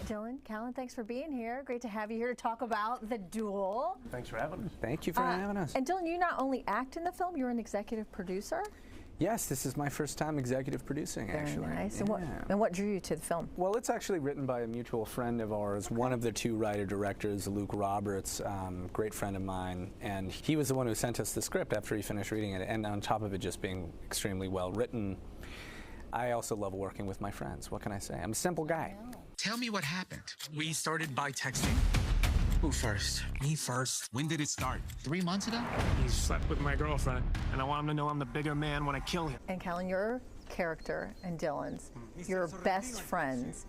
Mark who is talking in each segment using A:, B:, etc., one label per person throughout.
A: Dylan, Callan, thanks for being here. Great to have you here to talk about The Duel.
B: Thanks for having us.
C: Thank you for having us.
A: And Dylan, you not only act in the film, you're an executive producer.
C: Yes, this is my first time executive producing, actually.
A: Very nice.
C: Yeah.
A: And what drew you to the film?
C: Well, it's actually written by a mutual friend of ours, one of the two writer-directors, Luke Roberts, great friend of mine, and he was the one who sent us the script after he finished reading it, and on top of it just being extremely well written, I also love working with my friends. What can I say? I'm a simple guy.
D: Tell me what happened. We started by texting. Who first? Me first. When did it start? 3 months ago?
B: He slept with my girlfriend, and I want him to know I'm the bigger man when I kill him.
A: And Callan, your character and Dylan's, you're best friends,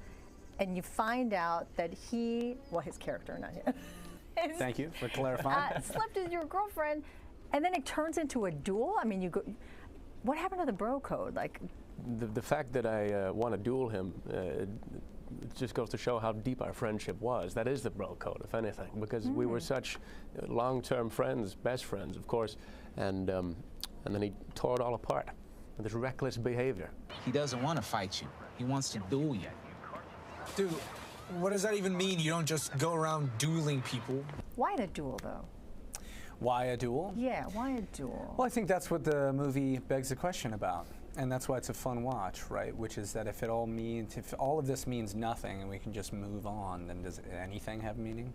A: and you find out that his character, not him.
C: Thank you for clarifying.
A: Slept with your girlfriend, and then it turns into a duel? I mean, what happened to the bro code? Like,
E: the fact that I want to duel him, it just goes to show how deep our friendship was. That is the bro code, if anything, because we were such long-term friends, best friends, of course, and then he tore it all apart with this reckless behavior.
D: He doesn't want to fight you. He wants to duel you.
F: Dude, what does that even mean? You don't just go around dueling people.
A: why a duel, though?
C: Why a duel?
A: Yeah, why a duel?
C: Well, I think that's what the movie begs the question about. And that's why it's a fun watch, right? Which is that if all of this means nothing and we can just move on, then does anything have meaning?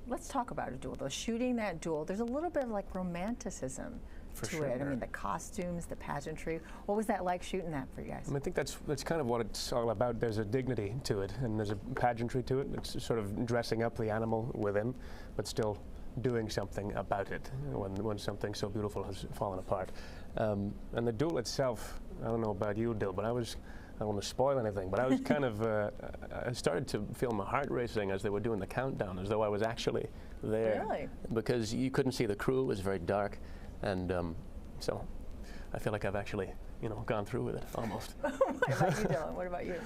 A: Let's talk about a duel, though. Shooting that duel, there's a little bit of like romanticism to it. I mean, the costumes, the pageantry. What was that like shooting that for you guys?
E: I think that's kind of what it's all about. There's a dignity to it, and there's a pageantry to it. It's sort of dressing up the animal within, but still doing something about it when something so beautiful has fallen apart. And the duel itself, I don't know about you, Dill, but I don't want to spoil anything, but I was kind of, I started to feel my heart racing as they were doing the countdown, as though I was actually there. Really? Because you couldn't see the crew, it was very dark, and so I feel like I've actually, gone through with it, almost.
A: What about you, Dylan? What about you?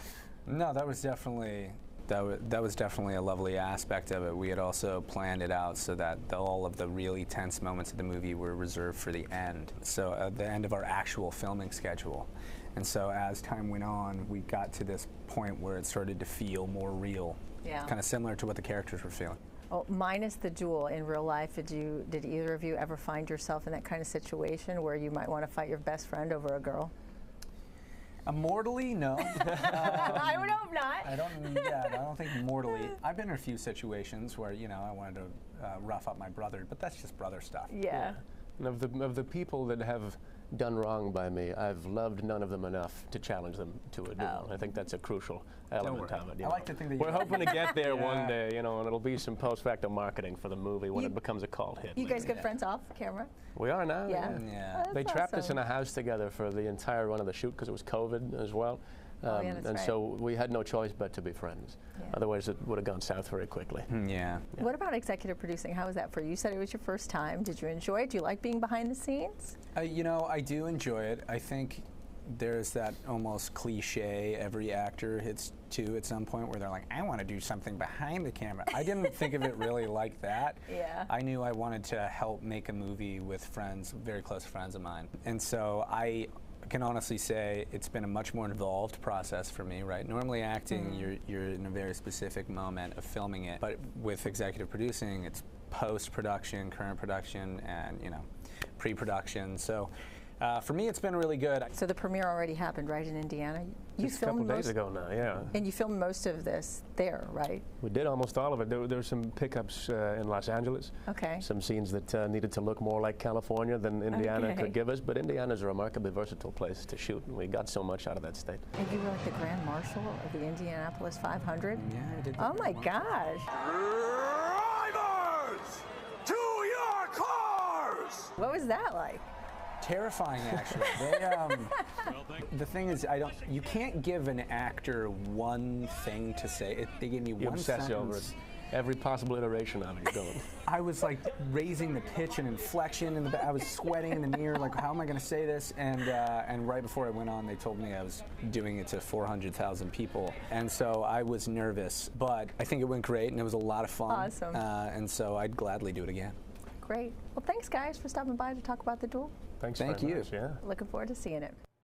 C: No, that was definitely a lovely aspect of it. We had also planned it out so that all of the really tense moments of the movie were reserved for the end. So at the end of our actual filming schedule. And so as time went on, we got to this point where it started to feel more real.
A: Yeah.
C: Kind of similar to what the characters were feeling.
A: Oh, minus the duel, in real life, did either of you ever find yourself in that kind of situation where you might want to fight your best friend over a girl?
C: Mortally, no.
A: I would hope not.
C: I don't think mortally. I've been in a few situations where, I wanted to rough up my brother, but that's just brother stuff.
A: Yeah.
E: And of the people that have done wrong by me, I've loved none of them enough to challenge them to a duel. I think that's a crucial element of it.
C: I like to think that
E: we're hoping to get there one day, and it'll be some post-facto marketing for the movie when it becomes a cult hit.
A: You guys good friends off camera?
E: We are now.
A: Yeah.
C: Yeah.
E: They trapped us in a house together for the entire run of the shoot because it was COVID as well.
A: That's right.
E: So we had no choice but to be friends. Yeah. Otherwise, it would have gone south very quickly.
C: Yeah.
A: What about executive producing? How was that for you? You said it was your first time. Did you enjoy it? Do you like being behind the scenes?
C: I do enjoy it. I think there's that almost cliche every actor hits to at some point where they're like, I want to do something behind the camera. I didn't think of it really like that.
A: Yeah.
C: I knew I wanted to help make a movie with friends, very close friends of mine. And so I can honestly say it's been a much more involved process for me, right? Normally acting, you're in a very specific moment of filming it, but with executive producing, it's post-production, current production, and pre-production. So for me, it's been really good.
A: So the premiere already happened, right, in Indiana?
E: Just a couple days ago now, yeah.
A: And you filmed most of this there, right?
E: We did almost all of it. There were some pickups in Los Angeles.
A: Okay.
E: Some scenes that needed to look more like California than Indiana could give us, but Indiana's a remarkably versatile place to shoot, and we got so much out of that state.
A: And you were like the Grand Marshal of the Indianapolis 500?
C: Yeah, I did.
A: Oh my gosh.
F: Drivers! To your cars!
A: What was that like?
C: Terrifying, actually. The thing is, you can't give an actor one thing to say. They gave me one
E: obsess
C: sentence.
E: over it. Every possible iteration of it, going.
C: I was like raising the pitch and inflection, I was sweating in the mirror, like, how am I going to say this? And right before I went on, they told me I was doing it to 400,000 people, and so I was nervous, but I think it went great, and it was a lot of fun.
A: Awesome.
C: And so I'd gladly do it again.
A: Great. Well, thanks, guys, for stopping by to talk about The Duel.
E: Thank
C: you.
E: Much, yeah.
A: Looking forward to seeing it.